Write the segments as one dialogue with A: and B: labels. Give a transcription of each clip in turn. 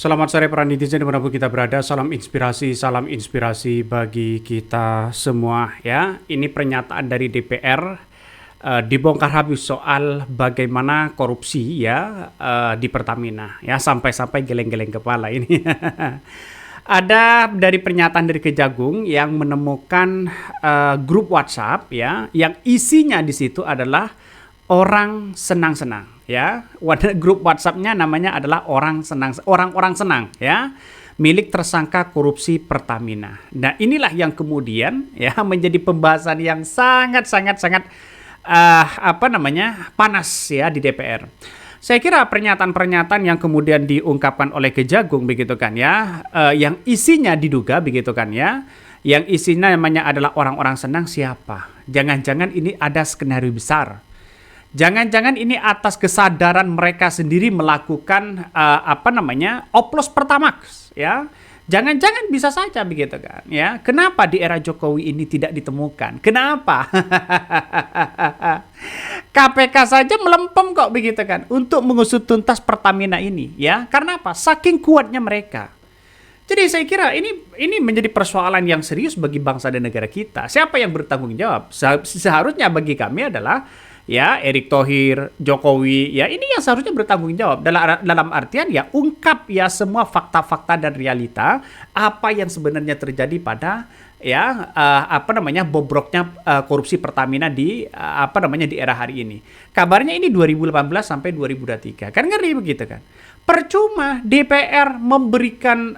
A: Selamat sore para netizen dimanapun kita berada, salam inspirasi bagi kita semua ya. Ini pernyataan dari DPR dibongkar habis soal bagaimana korupsi ya di Pertamina ya, sampai-sampai geleng-geleng kepala ini. Ada dari pernyataan dari Kejagung yang menemukan grup WhatsApp ya, yang isinya di situ adalah orang senang-senang ya. Grup WhatsApp-nya namanya adalah orang-orang senang ya, milik tersangka korupsi Pertamina. Nah, inilah yang kemudian ya menjadi pembahasan yang sangat panas ya di DPR. Saya kira pernyataan-pernyataan yang kemudian diungkapkan oleh Kejagung begitu kan ya, yang isinya diduga begitu kan ya, yang isinya namanya adalah orang-orang senang siapa? Jangan-jangan ini ada skenario besar. Jangan-jangan ini atas kesadaran mereka sendiri melakukan oplos Pertamax ya. Jangan-jangan bisa saja begitu kan ya. Kenapa di era Jokowi ini tidak ditemukan? Kenapa? KPK saja melempem kok begitu kan untuk mengusut tuntas Pertamina ini ya. Karena apa? Saking kuatnya mereka. Jadi saya kira ini menjadi persoalan yang serius bagi bangsa dan negara kita. Siapa yang bertanggung jawab? Seharusnya bagi kami adalah ya Erick Thohir, Jokowi, ya ini yang seharusnya bertanggung jawab dalam artian ya ungkap ya semua fakta-fakta dan realita apa yang sebenarnya terjadi pada ya bobroknya korupsi Pertamina di di era hari ini. Kabarnya ini 2018 sampai 2023. Kan ngeri begitu kan. Percuma DPR memberikan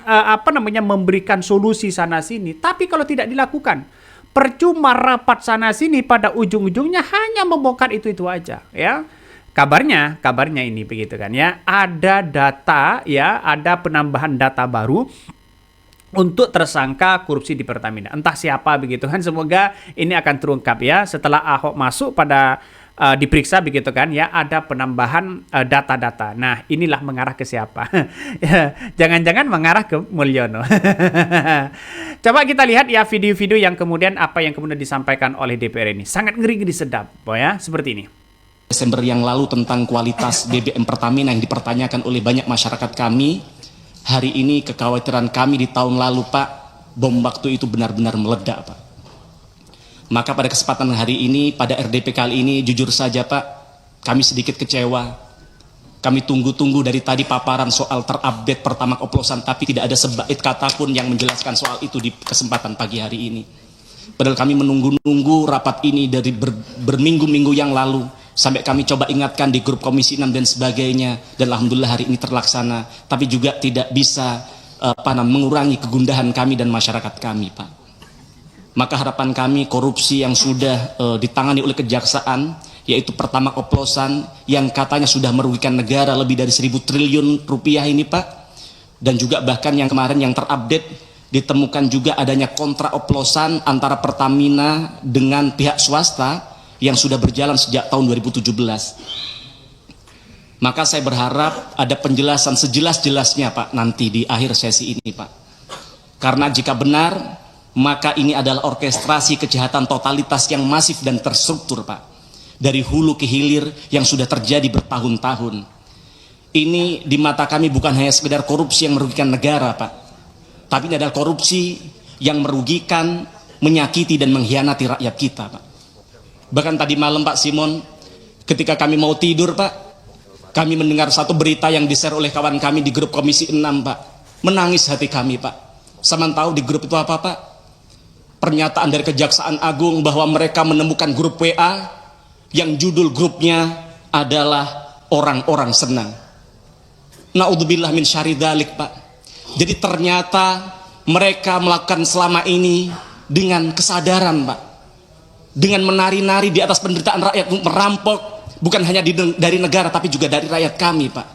A: memberikan solusi sana sini, tapi kalau tidak dilakukan percuma rapat sana sini, pada ujung-ujungnya hanya membongkar itu aja ya. Kabarnya ini begitu kan ya. Ada data ya, ada penambahan data baru untuk tersangka korupsi di Pertamina. Entah siapa begitu kan. Semoga ini akan terungkap ya setelah Ahok masuk pada diperiksa begitu kan ya, ada penambahan data-data. Nah, inilah mengarah ke siapa? Jangan-jangan mengarah ke Mulyono. Coba kita lihat ya video-video yang kemudian disampaikan oleh DPR ini. Sangat ngeri-ngeri sedap, ya, seperti ini.
B: Desember yang lalu tentang kualitas BBM Pertamina yang dipertanyakan oleh banyak masyarakat kami. Hari ini kekhawatiran kami di tahun lalu, Pak, bom waktu itu benar-benar meledak, Pak. Maka pada kesempatan hari ini, pada RDP kali ini, jujur saja Pak, kami sedikit kecewa. Kami tunggu-tunggu dari tadi paparan soal terupdate Pertamax oplosan, tapi tidak ada sebait kata pun yang menjelaskan soal itu di kesempatan pagi hari ini. Padahal kami menunggu-nunggu rapat ini dari berminggu-minggu yang lalu, sampai kami coba ingatkan di grup Komisi 6 dan sebagainya, dan alhamdulillah hari ini terlaksana, tapi juga tidak bisa mengurangi kegundahan kami dan masyarakat kami, Pak. Maka harapan kami korupsi yang sudah ditangani oleh kejaksaan, yaitu Pertamax oplosan yang katanya sudah merugikan negara lebih dari 1.000 triliun rupiah ini Pak, dan juga bahkan yang kemarin yang terupdate ditemukan juga adanya kontrak oplosan antara Pertamina dengan pihak swasta yang sudah berjalan sejak tahun 2017. Maka saya berharap ada penjelasan sejelas-jelasnya Pak nanti di akhir sesi ini Pak, karena jika benar maka ini adalah orkestrasi kejahatan totalitas yang masif dan terstruktur Pak, dari hulu ke hilir yang sudah terjadi bertahun-tahun. Ini di mata kami bukan hanya sekedar korupsi yang merugikan negara Pak, tapi ini adalah korupsi yang merugikan, menyakiti dan mengkhianati rakyat kita Pak. Bahkan tadi malam Pak Simon, ketika kami mau tidur Pak, kami mendengar satu berita yang di-share oleh kawan kami di grup Komisi 6 Pak. Menangis hati kami Pak. Sama tahu di grup itu apa Pak? Pernyataan dari Kejaksaan Agung bahwa mereka menemukan grup WA yang judul grupnya adalah orang-orang senang. Naudzubillah min syarri dzalik Pak. Jadi ternyata mereka melakukan selama ini dengan kesadaran Pak, dengan menari-nari di atas penderitaan rakyat, merampok bukan hanya dari negara tapi juga dari rakyat kami Pak.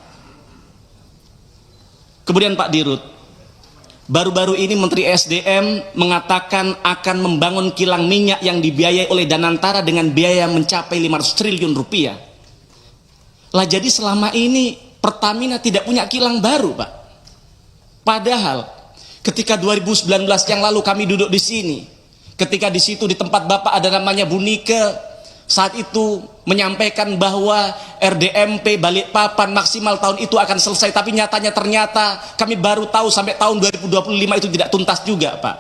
B: Kemudian Pak Dirut, baru-baru ini Menteri SDM mengatakan akan membangun kilang minyak yang dibiayai oleh Danantara dengan biaya mencapai 500 triliun rupiah. Lah jadi selama ini Pertamina tidak punya kilang baru Pak. Padahal ketika 2019 yang lalu kami duduk di sini, ketika di situ di tempat Bapak ada namanya Bu Nike, saat itu menyampaikan bahwa RDMP Balikpapan maksimal tahun itu akan selesai, tapi ternyata kami baru tahu sampai tahun 2025 itu tidak tuntas juga, Pak.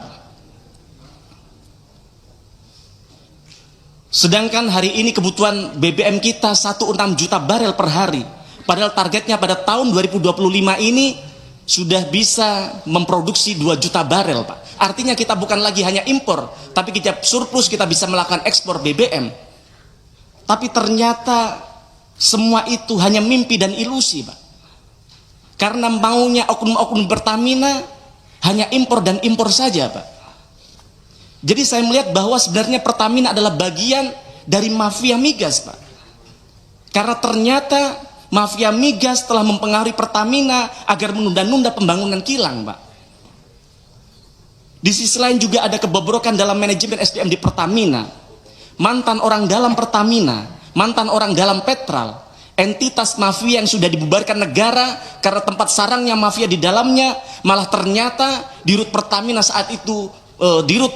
B: Sedangkan hari ini kebutuhan BBM kita 16 juta barel per hari, padahal targetnya pada tahun 2025 ini sudah bisa memproduksi 2 juta barel, Pak. Artinya kita bukan lagi hanya impor, tapi kita surplus, kita bisa melakukan ekspor BBM. Tapi ternyata semua itu hanya mimpi dan ilusi, Pak. Karena maunya oknum-oknum Pertamina hanya impor dan impor saja, Pak. Jadi saya melihat bahwa sebenarnya Pertamina adalah bagian dari mafia migas, Pak. Karena ternyata mafia migas telah mempengaruhi Pertamina agar menunda-nunda pembangunan kilang, Pak. Di sisi lain juga ada kebobrokan dalam manajemen SDM di Pertamina. Mantan orang dalam Pertamina, mantan orang dalam Petral, entitas mafia yang sudah dibubarkan negara karena tempat sarangnya mafia di dalamnya, malah ternyata dirut Pertamina saat itu,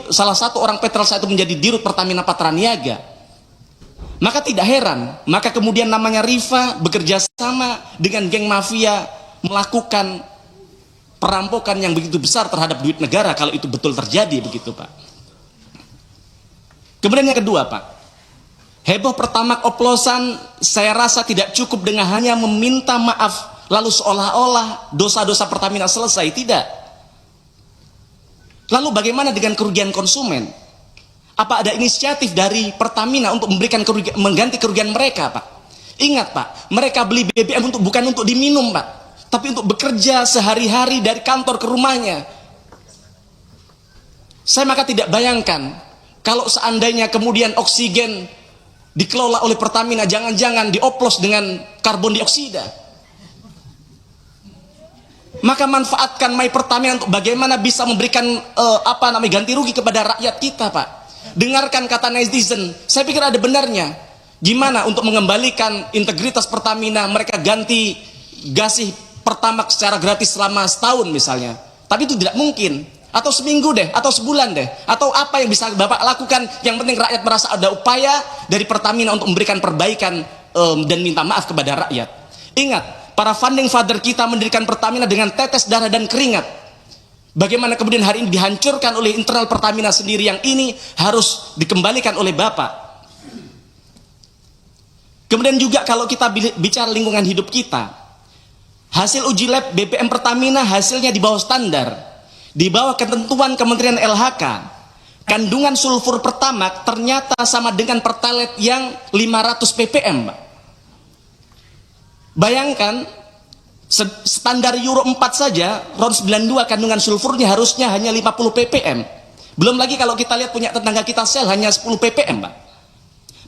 B: salah satu orang Petral saat itu menjadi dirut Pertamina Patraniaga. Maka tidak heran, maka kemudian namanya Rifa bekerja sama dengan geng mafia melakukan perampokan yang begitu besar terhadap duit negara, kalau itu betul terjadi begitu, Pak. Kemudian yang kedua, Pak, heboh Pertamax oplosan, saya rasa tidak cukup dengan hanya meminta maaf lalu seolah-olah dosa-dosa Pertamina selesai. Tidak. Lalu bagaimana dengan kerugian konsumen? Apa ada inisiatif dari Pertamina untuk memberikan mengganti kerugian mereka, Pak? Ingat, Pak, mereka beli BBM bukan untuk diminum, Pak, tapi untuk bekerja sehari-hari dari kantor ke rumahnya. Saya maka tidak bayangkan kalau seandainya kemudian oksigen dikelola oleh Pertamina, jangan-jangan dioplos dengan karbon dioksida. Maka manfaatkan My Pertamina untuk bagaimana bisa memberikan ganti rugi kepada rakyat kita, Pak. Dengarkan kata netizen, saya pikir ada benarnya. Gimana untuk mengembalikan integritas Pertamina, mereka ganti gasih Pertamax secara gratis selama setahun misalnya. Tapi itu tidak mungkin. Atau seminggu deh, atau sebulan deh, atau apa yang bisa Bapak lakukan, yang penting rakyat merasa ada upaya dari Pertamina untuk memberikan perbaikan dan minta maaf kepada rakyat. Ingat, para founding father kita mendirikan Pertamina dengan tetes darah dan keringat. Bagaimana kemudian hari ini dihancurkan oleh internal Pertamina sendiri, yang ini harus dikembalikan oleh Bapak. Kemudian juga kalau kita bicara lingkungan hidup kita, hasil uji lab BBM Pertamina hasilnya di bawah standar. Di bawah ketentuan Kementerian LHK, kandungan sulfur Pertamax ternyata sama dengan Pertalite yang 500 ppm, Pak. Bayangkan, standar Euro 4 saja, RON 92 kandungan sulfurnya harusnya hanya 50 ppm. Belum lagi kalau kita lihat punya tetangga kita Shell hanya 10 ppm, Pak.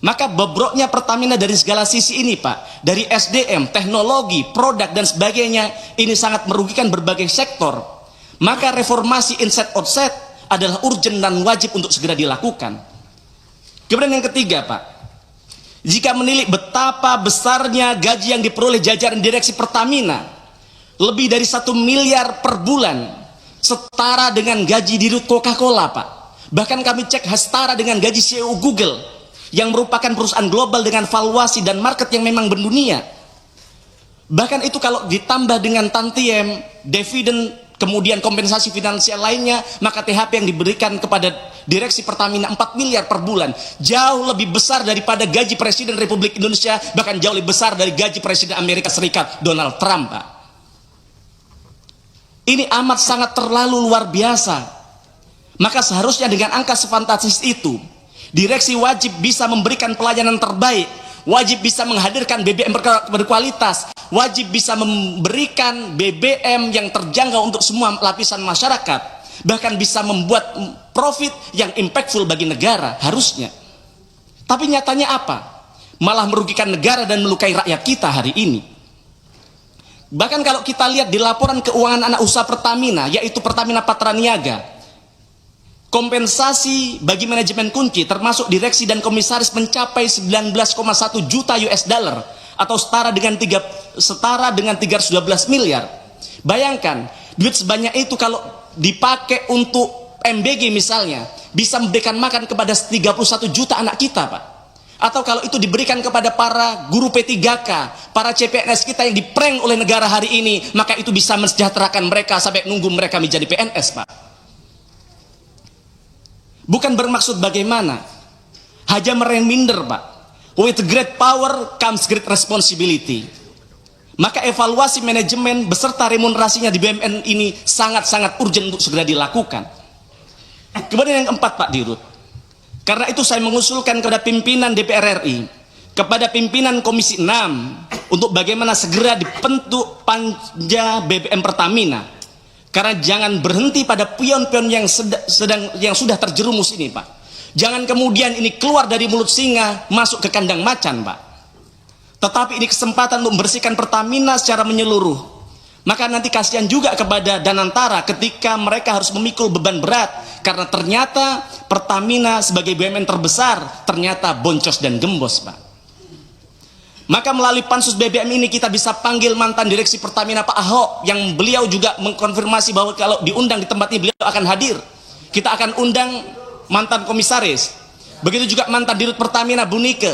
B: Maka bobroknya Pertamina dari segala sisi ini, Pak. Dari SDM, teknologi, produk, dan sebagainya, ini sangat merugikan berbagai sektor. Maka reformasi inside outside adalah urgent dan wajib untuk segera dilakukan. Kemudian yang ketiga, Pak, jika menilik betapa besarnya gaji yang diperoleh jajaran direksi Pertamina, lebih dari 1 miliar per bulan, setara dengan gaji dirut Coca-Cola, Pak. Bahkan kami cek setara dengan gaji CEO Google, yang merupakan perusahaan global dengan valuasi dan market yang memang mendunia. Bahkan itu kalau ditambah dengan tantiem, dividen, kemudian kompensasi finansial lainnya, maka THP yang diberikan kepada direksi Pertamina 4 miliar per bulan, jauh lebih besar daripada gaji Presiden Republik Indonesia, bahkan jauh lebih besar dari gaji Presiden Amerika Serikat Donald Trump, Pak. Ini amat sangat terlalu luar biasa. Maka seharusnya dengan angka sefantastis itu, direksi wajib bisa memberikan pelayanan terbaik, wajib bisa menghadirkan BBM berkualitas, wajib bisa memberikan BBM yang terjangkau untuk semua lapisan masyarakat, bahkan bisa membuat profit yang impactful bagi negara, harusnya. Tapi nyatanya apa? Malah merugikan negara dan melukai rakyat kita hari ini. Bahkan kalau kita lihat di laporan keuangan anak usaha Pertamina, yaitu Pertamina Patraniaga, kompensasi bagi manajemen kunci termasuk direksi dan komisaris mencapai 19,1 juta US dollar atau setara dengan 312 miliar. Bayangkan, duit sebanyak itu kalau dipakai untuk MBG misalnya, bisa memberikan makan kepada 31 juta anak kita, Pak. Atau kalau itu diberikan kepada para guru P3K, para CPNS kita yang diprank oleh negara hari ini, maka itu bisa mensejahterakan mereka sampai nunggu mereka menjadi PNS, Pak. Bukan bermaksud bagaimana, hanya mereminder, Pak. With great power comes great responsibility. Maka evaluasi manajemen beserta remunerasinya di BUMN ini sangat-sangat urgent untuk segera dilakukan. Kemudian yang keempat, Pak Dirut, karena itu saya mengusulkan kepada pimpinan DPR RI, kepada pimpinan Komisi 6, untuk bagaimana segera dibentuk panja BBM Pertamina. Karena jangan berhenti pada pion-pion yang sudah terjerumus ini, Pak. Jangan kemudian ini keluar dari mulut singa masuk ke kandang macan, Pak. Tetapi ini kesempatan untuk membersihkan Pertamina secara menyeluruh. Maka nanti kasihan juga kepada Danantara ketika mereka harus memikul beban berat, karena ternyata Pertamina sebagai BUMN terbesar ternyata boncos dan gembos, Pak. Maka melalui pansus BBM ini kita bisa panggil mantan direksi Pertamina Pak Ahok, yang beliau juga mengkonfirmasi bahwa kalau diundang di tempat ini beliau akan hadir. Kita akan undang mantan komisaris, begitu juga mantan dirut Pertamina Bu Nike,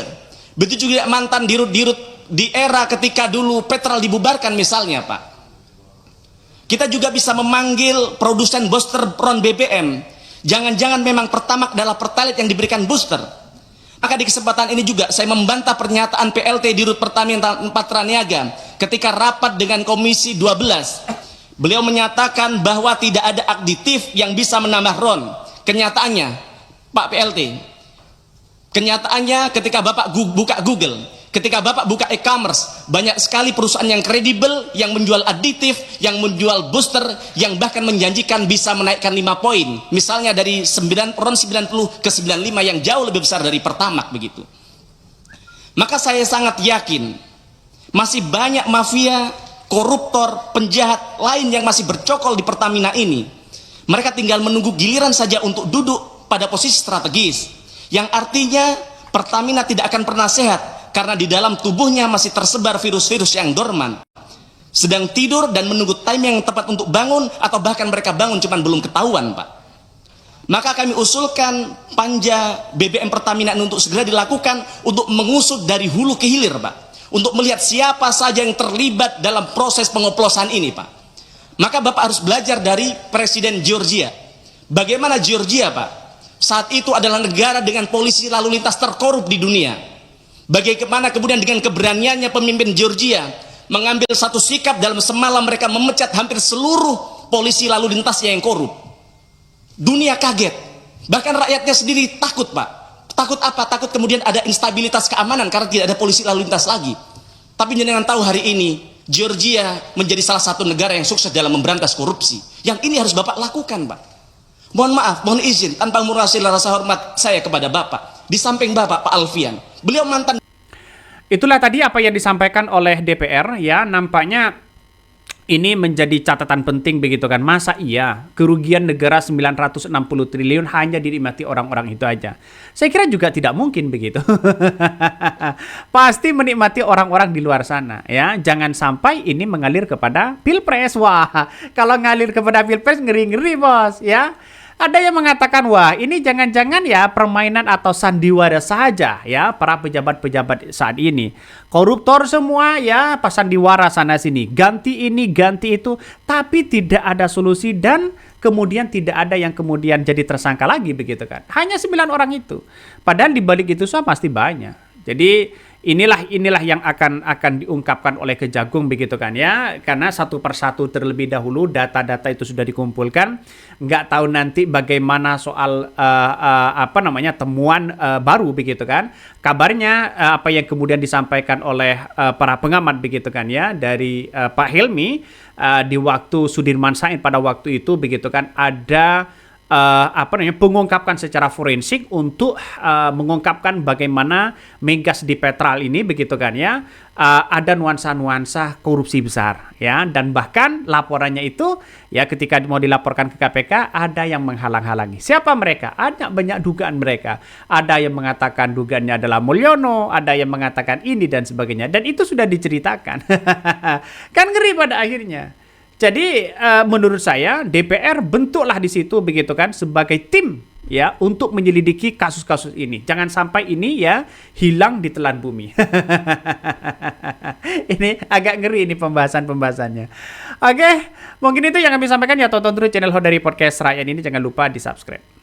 B: begitu juga mantan dirut-dirut di era ketika dulu Petrol dibubarkan misalnya, Pak. Kita juga bisa memanggil produsen booster ron BBM. Jangan-jangan memang Pertamax adalah Pertalite yang diberikan booster. Maka di kesempatan ini juga saya membantah pernyataan PLT Dirut Pertamina Patraniaga ketika rapat dengan Komisi 12. Beliau menyatakan bahwa tidak ada aditif yang bisa menambah ron. Kenyataannya, Pak PLT, kenyataannya ketika Bapak buka Google, ketika Bapak buka e-commerce, banyak sekali perusahaan yang kredibel yang menjual aditif, yang menjual booster, yang bahkan menjanjikan bisa menaikkan 5 poin. Misalnya dari ron 90 ke 95 yang jauh lebih besar dari Pertamax begitu. Maka saya sangat yakin masih banyak mafia, koruptor, penjahat lain yang masih bercokol di Pertamina ini. Mereka tinggal menunggu giliran saja untuk duduk pada posisi strategis, yang artinya Pertamina tidak akan pernah sehat karena di dalam tubuhnya masih tersebar virus-virus yang dorman, sedang tidur dan menunggu time yang tepat untuk bangun, atau bahkan mereka bangun cuman belum ketahuan, Pak. Maka kami usulkan panja BBM Pertamina untuk segera dilakukan, untuk mengusut dari hulu ke hilir, Pak, untuk melihat siapa saja yang terlibat dalam proses pengoplosan ini, Pak. Maka Bapak harus belajar dari Presiden Georgia. Bagaimana Georgia, Pak, saat itu adalah negara dengan polisi lalu lintas terkorup di dunia. Bagaimana kemudian dengan keberaniannya pemimpin Georgia mengambil satu sikap dalam semalam mereka memecat hampir seluruh polisi lalu lintasnya yang korup. Dunia kaget, bahkan rakyatnya sendiri takut, Pak. Takut apa? Takut kemudian ada instabilitas keamanan karena tidak ada polisi lalu lintas lagi. Tapi jangan tahu hari ini Georgia menjadi salah satu negara yang sukses dalam memberantas korupsi. Yang ini harus Bapak lakukan, Pak. Mohon maaf, mohon izin, tanpa mengurangi rasa hormat saya kepada Bapak. Di samping Bapak, Pak Alfian, beliau mantan.
A: Itulah tadi apa yang disampaikan oleh DPR, ya. Nampaknya ini menjadi catatan penting begitu kan. Masa iya kerugian negara 960 triliun hanya dinikmati orang-orang itu aja? Saya kira juga tidak mungkin begitu. Pasti menikmati orang-orang di luar sana, ya. Jangan sampai ini mengalir kepada Pilpres. Wah, kalau ngalir kepada Pilpres ngeri-ngeri, Bos, ya. Ada yang mengatakan, wah ini jangan-jangan ya permainan atau sandiwara saja ya para pejabat-pejabat saat ini. Koruptor semua ya, pas sandiwara sana sini. Ganti ini, ganti itu. Tapi tidak ada solusi dan kemudian tidak ada yang kemudian jadi tersangka lagi begitu kan. Hanya 9 orang itu. Padahal di balik itu semua pasti banyak. Jadi inilah yang akan diungkapkan oleh Kejagung begitu kan ya, karena satu persatu terlebih dahulu data-data itu sudah dikumpulkan. Nggak tahu nanti bagaimana soal temuan baru begitu kan. Kabarnya apa yang kemudian disampaikan oleh para pengamat begitu kan ya dari Pak Helmi di waktu Sudirman Said pada waktu itu begitu kan, ada pengungkapkan secara forensik untuk mengungkapkan bagaimana migas di Petral ini begitu kan ya, ada nuansa-nuansa korupsi besar ya, dan bahkan laporannya itu ya ketika mau dilaporkan ke KPK ada yang menghalang-halangi. Siapa mereka? Ada banyak dugaan mereka. Ada yang mengatakan dugaannya adalah Mulyono, ada yang mengatakan ini dan sebagainya, dan itu sudah diceritakan. Kan ngeri pada akhirnya. Jadi menurut saya DPR bentuklah di situ begitu kan sebagai tim ya untuk menyelidiki kasus-kasus ini. Jangan sampai ini ya hilang di telan bumi. Ini agak ngeri ini pembahasannya. Oke, mungkin itu yang kami sampaikan ya. Tonton terus channel Hodari Podcast Rakyat ini, jangan lupa di subscribe.